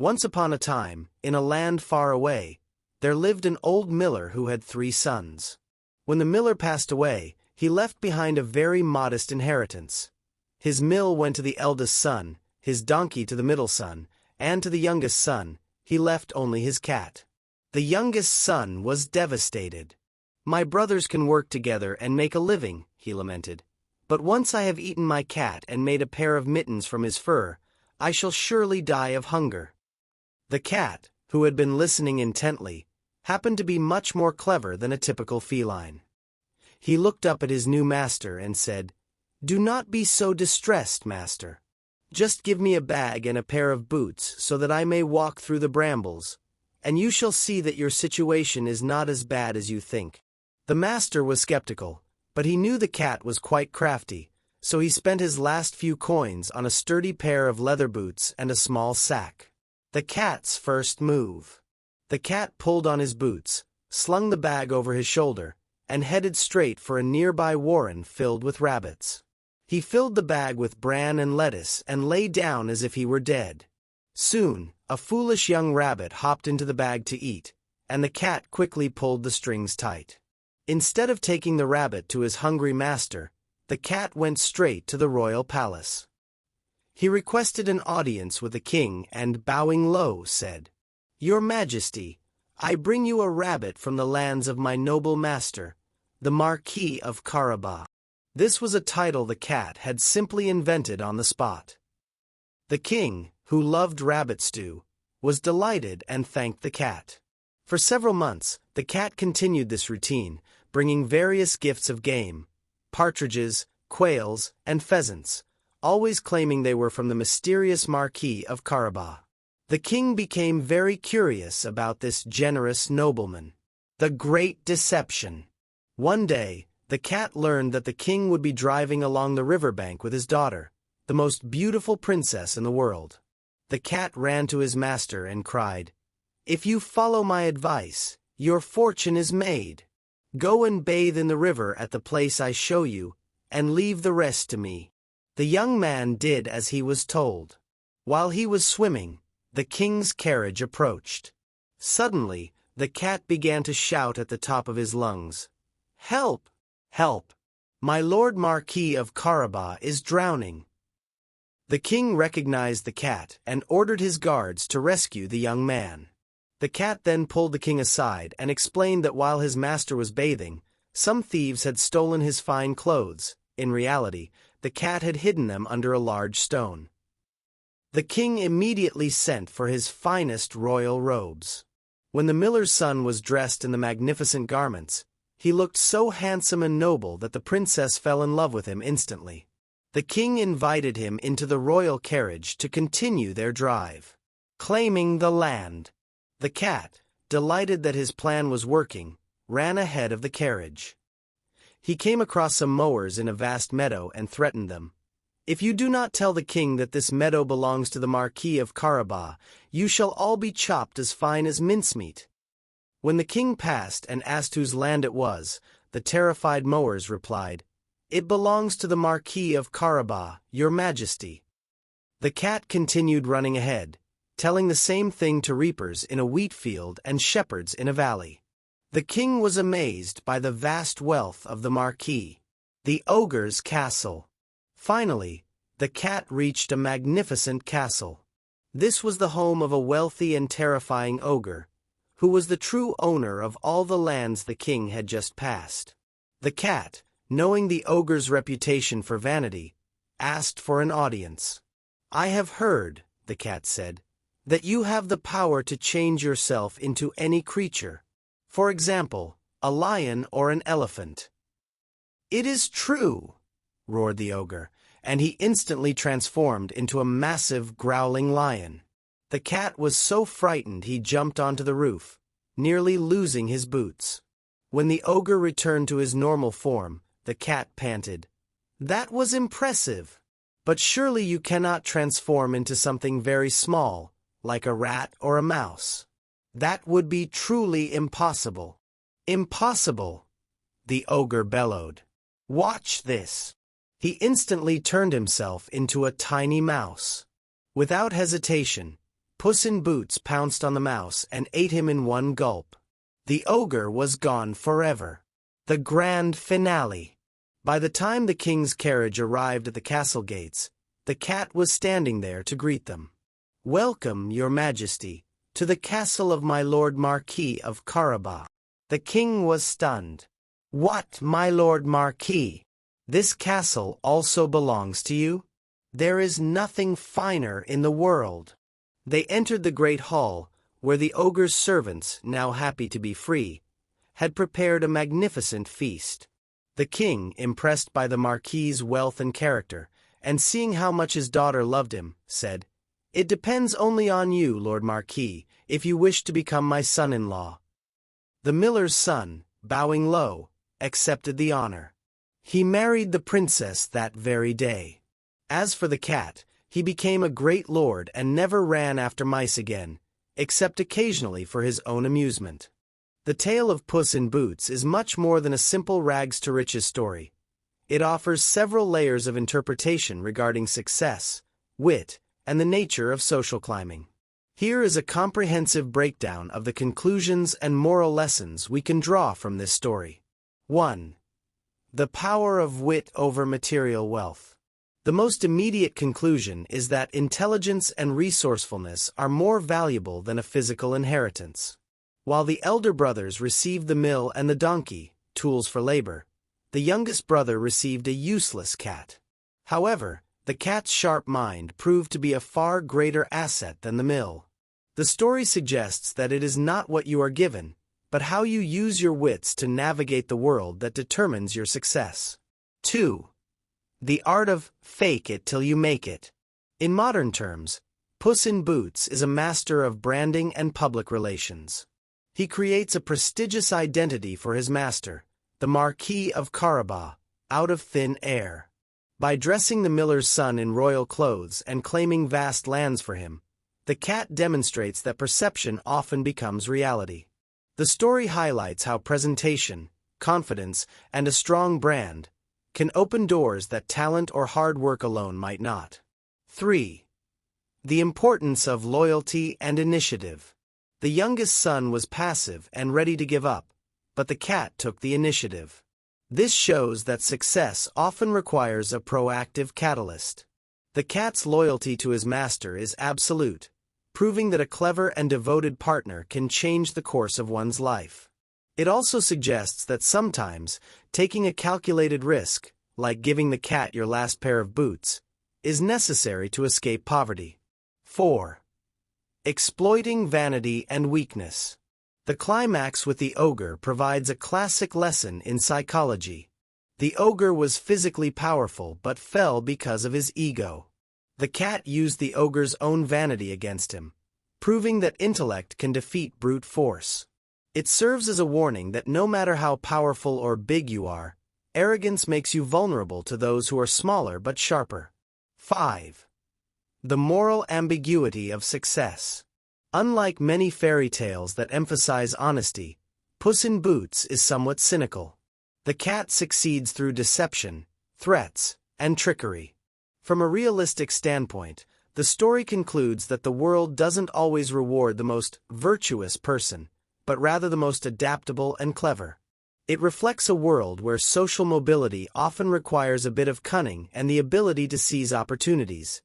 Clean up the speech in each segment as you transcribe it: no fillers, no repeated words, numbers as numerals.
Once upon a time, in a land far away, there lived an old miller who had 3 sons. When the miller passed away, he left behind a very modest inheritance. His mill went to the eldest son, his donkey to the middle son, and to the youngest son, he left only his cat. The youngest son was devastated. "My brothers can work together and make a living," he lamented. "But once I have eaten my cat and made a pair of mittens from his fur, I shall surely die of hunger." The cat, who had been listening intently, happened to be much more clever than a typical feline. He looked up at his new master and said, "Do not be so distressed, master. Just give me a bag and a pair of boots so that I may walk through the brambles, and you shall see that your situation is not as bad as you think." The master was skeptical, but he knew the cat was quite crafty, so he spent his last few coins on a sturdy pair of leather boots and a small sack. The cat's first move. The cat pulled on his boots, slung the bag over his shoulder, and headed straight for a nearby warren filled with rabbits. He filled the bag with bran and lettuce and lay down as if he were dead. Soon, a foolish young rabbit hopped into the bag to eat, and the cat quickly pulled the strings tight. Instead of taking the rabbit to his hungry master, the cat went straight to the royal palace. He requested an audience with the king and, bowing low, said, "Your Majesty, I bring you a rabbit from the lands of my noble master, the Marquis of Carabas." This was a title the cat had simply invented on the spot. The king, who loved rabbit stew, was delighted and thanked the cat. For several months, the cat continued this routine, bringing various gifts of game, partridges, quails, and pheasants, always claiming they were from the mysterious Marquis of Carabas. The king became very curious about this generous nobleman. The Great Deception. One day, the cat learned that the king would be driving along the riverbank with his daughter, the most beautiful princess in the world. The cat ran to his master and cried, "If you follow my advice, your fortune is made. Go and bathe in the river at the place I show you, and leave the rest to me." The young man did as he was told. While he was swimming, the king's carriage approached. Suddenly, the cat began to shout at the top of his lungs, "Help! Help! My Lord Marquis of Carabas is drowning." The king recognized the cat and ordered his guards to rescue the young man. The cat then pulled the king aside and explained that while his master was bathing, some thieves had stolen his fine clothes. In reality, the cat had hidden them under a large stone. The king immediately sent for his finest royal robes. When the miller's son was dressed in the magnificent garments, he looked so handsome and noble that the princess fell in love with him instantly. The king invited him into the royal carriage to continue their drive. Claiming the land. The cat, delighted that his plan was working, ran ahead of the carriage. He came across some mowers in a vast meadow and threatened them. "If you do not tell the king that this meadow belongs to the Marquis of Carabas, you shall all be chopped as fine as mincemeat." When the king passed and asked whose land it was, the terrified mowers replied, "It belongs to the Marquis of Carabas, your Majesty." The cat continued running ahead, telling the same thing to reapers in a wheat field and shepherds in a valley. The king was amazed by the vast wealth of the Marquis. The ogre's castle. Finally, the cat reached a magnificent castle. This was the home of a wealthy and terrifying ogre, who was the true owner of all the lands the king had just passed. The cat, knowing the ogre's reputation for vanity, asked for an audience. "I have heard," the cat said, "that you have the power to change yourself into any creature. For example, a lion or an elephant." "It is true," roared the ogre, and he instantly transformed into a massive, growling lion. The cat was so frightened he jumped onto the roof, nearly losing his boots. When the ogre returned to his normal form, the cat panted, "That was impressive. But surely you cannot transform into something very small, like a rat or a mouse. That would be truly impossible." "Impossible!" the ogre bellowed. "Watch this." He instantly turned himself into a tiny mouse. Without hesitation, Puss in Boots pounced on the mouse and ate him in one gulp. The ogre was gone forever. The grand finale. By the time the king's carriage arrived at the castle gates, the cat was standing there to greet them. "Welcome, your majesty, to the castle of my lord Marquis of Carabas." The king was stunned. "What, my lord Marquis? This castle also belongs to you? There is nothing finer in the world." They entered the great hall, where the ogre's servants, now happy to be free, had prepared a magnificent feast. The king, impressed by the Marquis's wealth and character, and seeing how much his daughter loved him, said, "It depends only on you, Lord Marquis, if you wish to become my son-in-law." The miller's son, bowing low, accepted the honor. He married the princess that very day. As for the cat, he became a great lord and never ran after mice again, except occasionally for his own amusement. The tale of Puss in Boots is much more than a simple rags-to-riches story. It offers several layers of interpretation regarding success, wit, and the nature of social climbing. Here is a comprehensive breakdown of the conclusions and moral lessons we can draw from this story. 1. The power of wit over material wealth. The most immediate conclusion is that intelligence and resourcefulness are more valuable than a physical inheritance. While the elder brothers received the mill and the donkey, tools for labor, the youngest brother received a useless cat. However, the cat's sharp mind proved to be a far greater asset than the mill. The story suggests that it is not what you are given, but how you use your wits to navigate the world that determines your success. 2. The art of fake it till you make it. In modern terms, Puss in Boots is a master of branding and public relations. He creates a prestigious identity for his master, the Marquis of Carabas, out of thin air. By dressing the miller's son in royal clothes and claiming vast lands for him, the cat demonstrates that perception often becomes reality. The story highlights how presentation, confidence, and a strong brand can open doors that talent or hard work alone might not. 3. The importance of loyalty and initiative. The youngest son was passive and ready to give up, but the cat took the initiative. This shows that success often requires a proactive catalyst. The cat's loyalty to his master is absolute, proving that a clever and devoted partner can change the course of one's life. It also suggests that sometimes taking a calculated risk, like giving the cat your last pair of boots, is necessary to escape poverty. 4. Exploiting vanity and weakness. The climax with the ogre provides a classic lesson in psychology. The ogre was physically powerful but fell because of his ego. The cat used the ogre's own vanity against him, proving that intellect can defeat brute force. It serves as a warning that no matter how powerful or big you are, arrogance makes you vulnerable to those who are smaller but sharper. 5. The moral ambiguity of success. Unlike many fairy tales that emphasize honesty, Puss in Boots is somewhat cynical. The cat succeeds through deception, threats, and trickery. From a realistic standpoint, the story concludes that the world doesn't always reward the most virtuous person, but rather the most adaptable and clever. It reflects a world where social mobility often requires a bit of cunning and the ability to seize opportunities,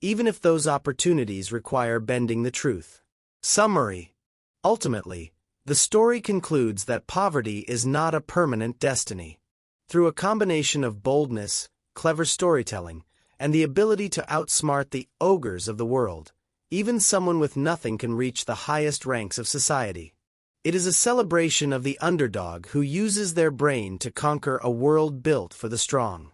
even if those opportunities require bending the truth. Summary. Ultimately, the story concludes that poverty is not a permanent destiny. Through a combination of boldness, clever storytelling, and the ability to outsmart the ogres of the world, even someone with nothing can reach the highest ranks of society. It is a celebration of the underdog who uses their brain to conquer a world built for the strong.